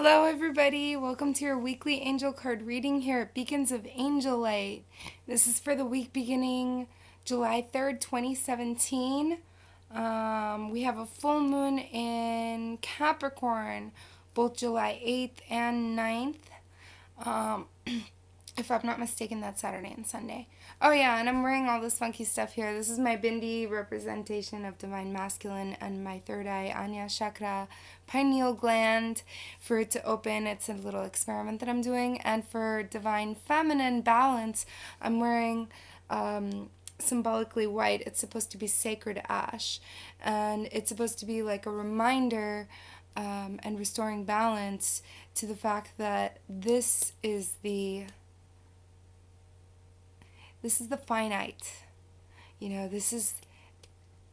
Hello, everybody. Welcome to your weekly angel card reading here at Beacons of Angel Light. This is for the week beginning July 3rd, 2017. We have a full moon in Capricorn, both July 8th and 9th. If I'm not mistaken, that's Saturday and Sunday. Oh, yeah, and I'm wearing all this funky stuff here. This is my Bindi representation of Divine Masculine and my third eye, Anya Chakra, pineal gland. For it to open, it's a little experiment that I'm doing. And for Divine Feminine balance, I'm wearing symbolically white. It's supposed to be sacred ash. And it's supposed to be like a reminder and restoring balance to the fact that this is the finite. This is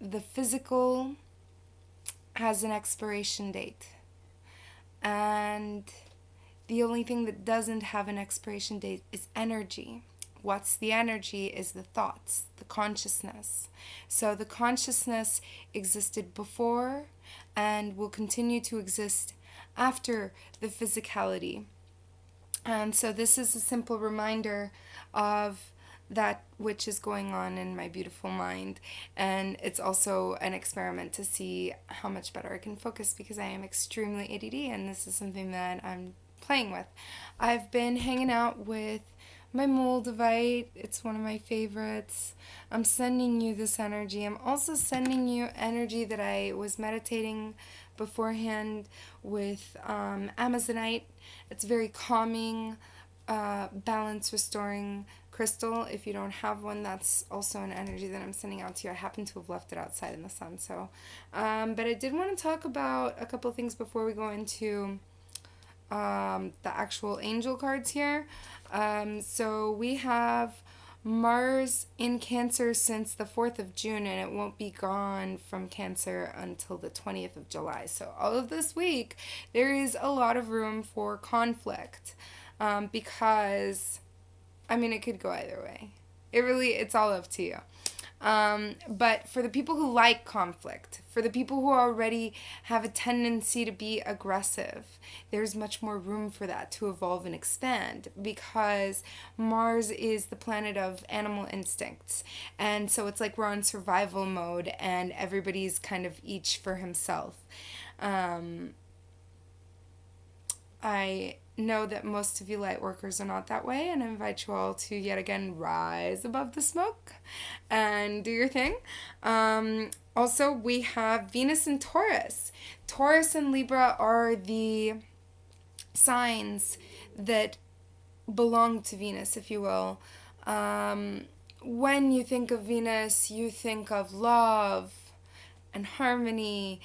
the physical has an expiration date. And the only thing that doesn't have an expiration date is energy. What's the energy is the thoughts, the consciousness. So the consciousness existed before and will continue to exist after the physicality. And so this is a simple reminder of that which is going on in my beautiful mind. And it's also an experiment to see how much better I can focus because I am extremely ADD and this is something that I'm playing with. I've been hanging out with my Moldavite. It's one of my favorites. I'm sending you this energy. I'm also sending you energy that I was meditating beforehand with Amazonite. It's very calming, balance restoring crystal. If you don't have one, that's also an energy that I'm sending out to you. I happen to have left it outside in the sun, so but I did want to talk about a couple things before we go into the actual angel cards here. So we have Mars in Cancer since the 4th of June, and it won't be gone from Cancer until the 20th of July. So all of this week, there is a lot of room for conflict because, it could go either way. It's all up to you. But for the people who like conflict, for the people who already have a tendency to be aggressive, there's much more room for that to evolve and expand because Mars is the planet of animal instincts. And so it's like we're on survival mode and everybody's kind of each for himself. I know that most of you light workers are not that way, and I invite you all to yet again rise above the smoke and do your thing. Also, we have Venus and Taurus. Taurus and Libra are the signs that belong to Venus, if you will. When you think of Venus, you think of love and harmony.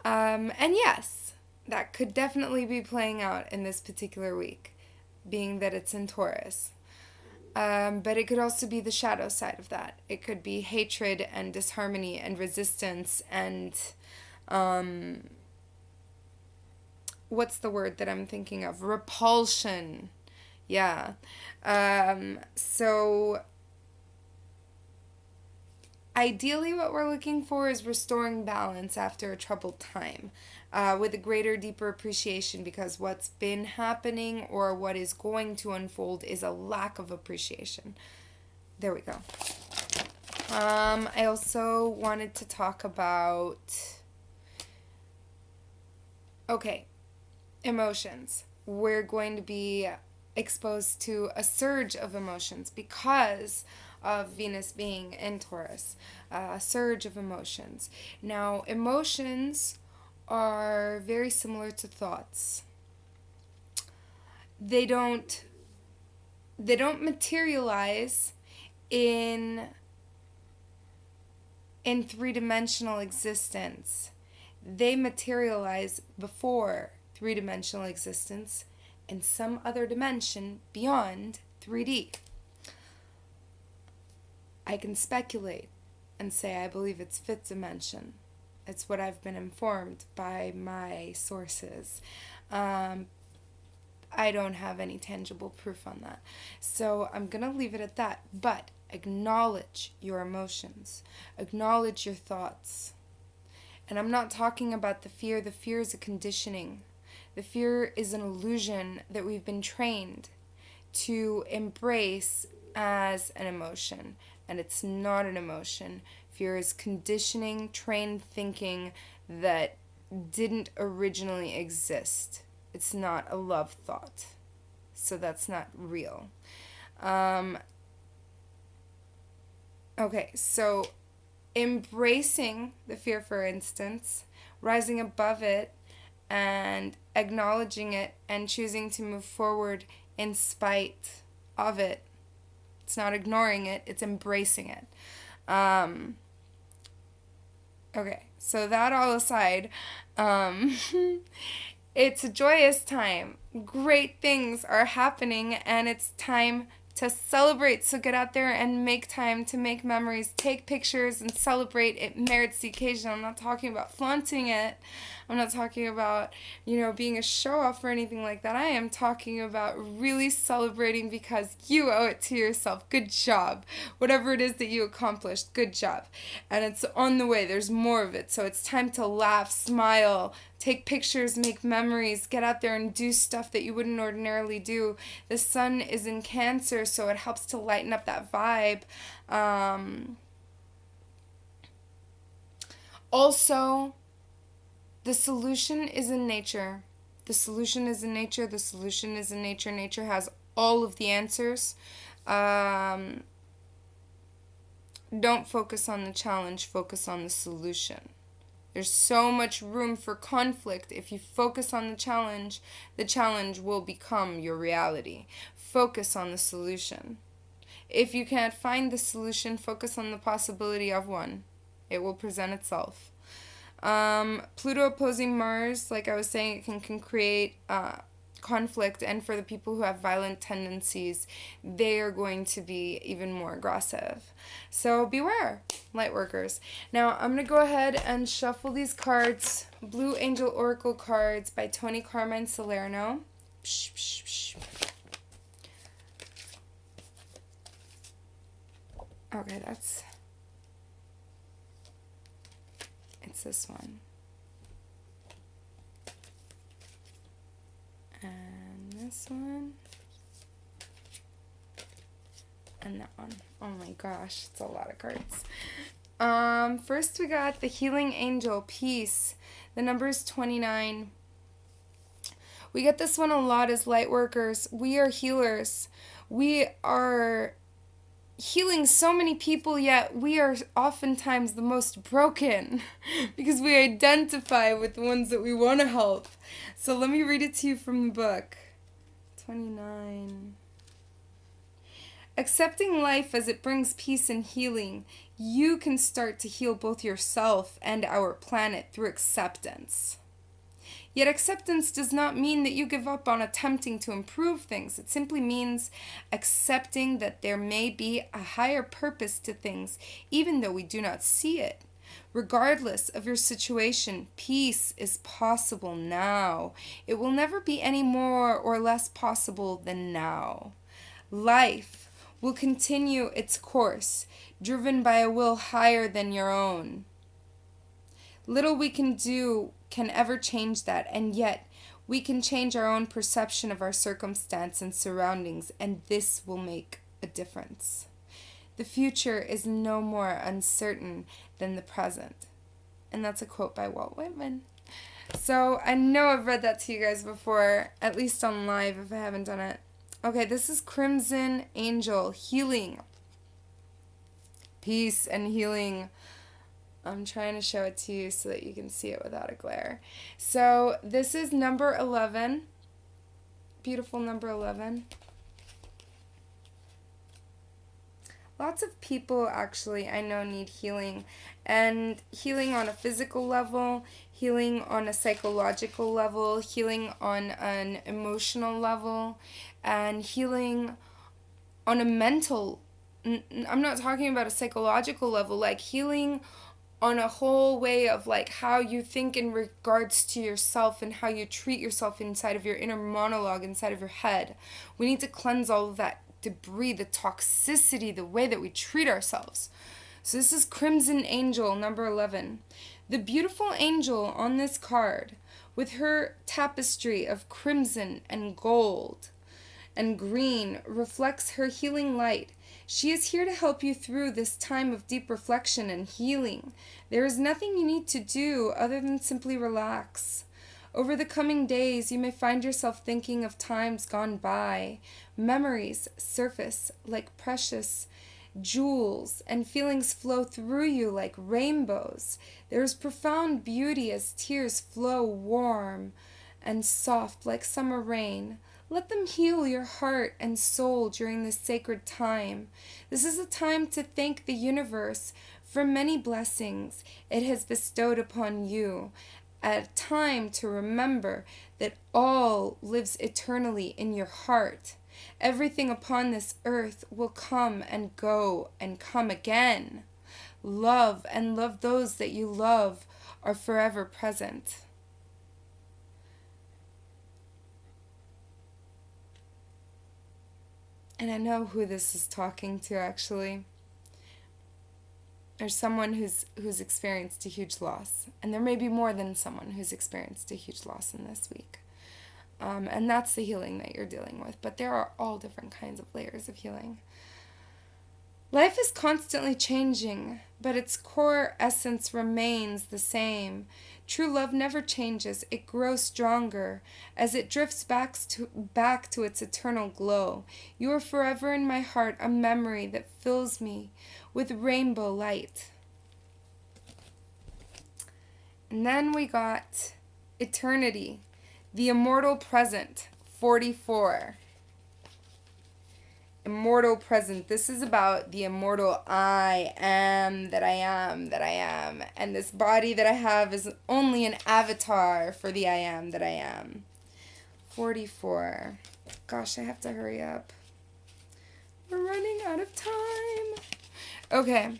And yes, that could definitely be playing out in this particular week, being that it's in Taurus. But it could also be the shadow side of that. It could be hatred and disharmony and resistance and what's the word that I'm thinking of? Repulsion. Yeah. So ideally what we're looking for is restoring balance after a troubled time with a greater, deeper appreciation because what's been happening or what is going to unfold is a lack of appreciation. There we go. I also wanted to talk about, emotions. We're going to be exposed to a surge of emotions because of Venus being in Taurus, a surge of emotions. Now, emotions are very similar to thoughts. They don't materialize in three-dimensional existence. They materialize before three-dimensional existence in some other dimension beyond 3D. I can speculate and say I believe it's fifth dimension. It's what I've been informed by my sources. I don't have any tangible proof on that. So I'm going to leave it at that. But acknowledge your emotions. Acknowledge your thoughts. And I'm not talking about the fear. The fear is a conditioning. The fear is an illusion that we've been trained to embrace as an emotion, and it's not an emotion. Fear is conditioning, trained thinking that didn't originally exist. It's not a love thought, so that's not real. Okay, so embracing the fear, for instance, rising above it and acknowledging it and choosing to move forward in spite of it. It's not ignoring it, it's embracing it. Okay, so that all aside, it's a joyous time. Great things are happening, and it's time to celebrate. So get out there and make time to make memories, take pictures, and celebrate. It merits the occasion. I'm not talking about flaunting it. I'm not talking about, being a show-off or anything like that. I am talking about really celebrating because you owe it to yourself. Good job. Whatever it is that you accomplished, good job. And it's on the way. There's more of it. So it's time to laugh, smile, take pictures, make memories, get out there and do stuff that you wouldn't ordinarily do. The sun is in Cancer, so it helps to lighten up that vibe. Also, the solution is in nature. The solution is in nature. The solution is in nature. Nature has all of the answers. Don't focus on the challenge. Focus on the solution. There's so much room for conflict. If you focus on the challenge will become your reality. Focus on the solution. If you can't find the solution, focus on the possibility of one. It will present itself. Pluto opposing Mars, like I was saying, it can create conflict, and for the people who have violent tendencies, they are going to be even more aggressive. So beware, light workers. Now I'm going to go ahead and shuffle these cards. Blue Angel Oracle cards by Tony Carmine Salerno. Psh, psh, psh. Okay, it's this one. And this one. And that one. Oh my gosh, it's a lot of cards. First we got the Healing Angel, Peace. The number is 29. We get this one a lot as light workers. We are healers. We are healing so many people, yet we are oftentimes the most broken because we identify with the ones that we want to help. So let me read it to you from the book. 29. Accepting life as it brings peace and healing, you can start to heal both yourself and our planet through acceptance. Yet acceptance does not mean that you give up on attempting to improve things. It simply means accepting that there may be a higher purpose to things, even though we do not see it. Regardless of your situation, peace is possible now. It will never be any more or less possible than now. Life will continue its course, driven by a will higher than your own. Little we can do can ever change that, and yet we can change our own perception of our circumstance and surroundings, and this will make a difference. The future is no more uncertain than the present. And that's a quote by Walt Whitman. So I know I've read that to you guys before, at least on live if I haven't done it. Okay, this is Crimson Angel, healing. Peace and healing. I'm trying to show it to you so that you can see it without a glare. So this is number 11. Beautiful number 11. Lots of people actually I know need healing. And healing on a physical level, healing on a psychological level, healing on an emotional level, and healing on a mental. I'm not talking about a psychological level, like healing on a whole way of like how you think in regards to yourself and how you treat yourself inside of your inner monologue inside of your head. We need to cleanse all of that debris, the toxicity, the way that we treat ourselves. So this is Crimson Angel, number 11. The beautiful angel on this card with her tapestry of crimson and gold and green reflects her healing light. She is here to help you through this time of deep reflection and healing. There is nothing you need to do other than simply relax. Over the coming days, you may find yourself thinking of times gone by. Memories surface like precious jewels, and feelings flow through you like rainbows. There is profound beauty as tears flow warm and soft like summer rain. Let them heal your heart and soul during this sacred time. This is a time to thank the universe for many blessings it has bestowed upon you. A time to remember that all lives eternally in your heart. Everything upon this earth will come and go and come again. Love and love those that you love are forever present. And I know who this is talking to, actually. There's someone who's experienced a huge loss. And there may be more than someone who's experienced a huge loss in this week. And that's the healing that you're dealing with. But there are all different kinds of layers of healing. Life is constantly changing, but its core essence remains the same. True love never changes. It grows stronger as it drifts back to its eternal glow. You are forever in my heart, a memory that fills me with rainbow light. And then we got eternity, the immortal present, 44. Immortal present. This is about the immortal I am that I am that I am. And this body that I have is only an avatar for the I am that I am. 44. Gosh, I have to hurry up. We're running out of time. Okay.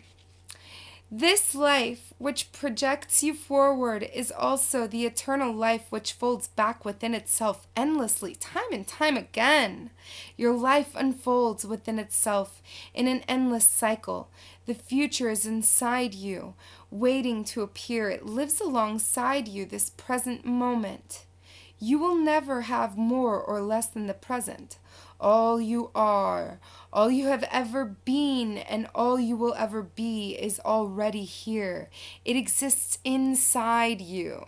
This life which projects you forward is also the eternal life which folds back within itself endlessly, time and time again. Your life unfolds within itself in an endless cycle. The future is inside you, waiting to appear. It lives alongside you this present moment. You will never have more or less than the present. All you are, all you have ever been, and all you will ever be is already here. It exists inside you.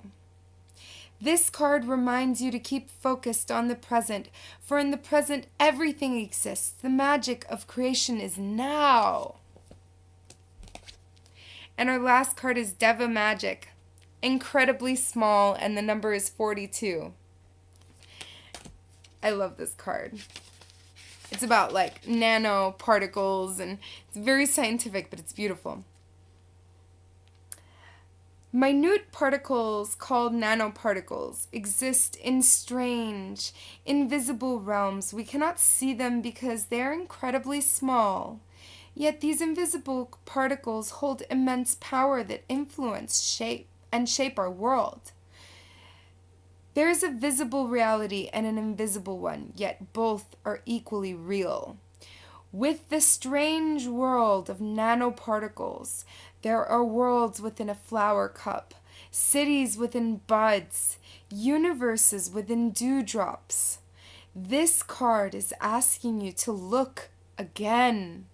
This card reminds you to keep focused on the present, for in the present everything exists. The magic of creation is now. And our last card is Deva Magic. Incredibly small, and the number is 42. I love this card. It's about like nanoparticles, and it's very scientific, but it's beautiful. Minute particles called nanoparticles exist in strange, invisible realms. We cannot see them because they are incredibly small. Yet these invisible particles hold immense power that influence, shape our world. There is a visible reality and an invisible one, yet both are equally real. With the strange world of nanoparticles, there are worlds within a flower cup, cities within buds, universes within dewdrops. This card is asking you to look again.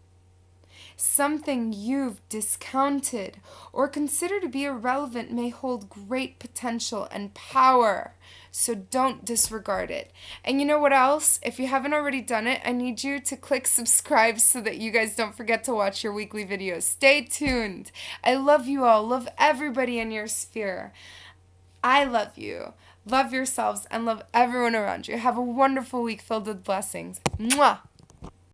Something you've discounted or considered to be irrelevant may hold great potential and power, so don't disregard it. And you know what else? If you haven't already done it, I need you to click subscribe so that you guys don't forget to watch your weekly videos. Stay tuned. I love you all. Love everybody in your sphere. I love you. Love yourselves and love everyone around you. Have a wonderful week filled with blessings. Mwah!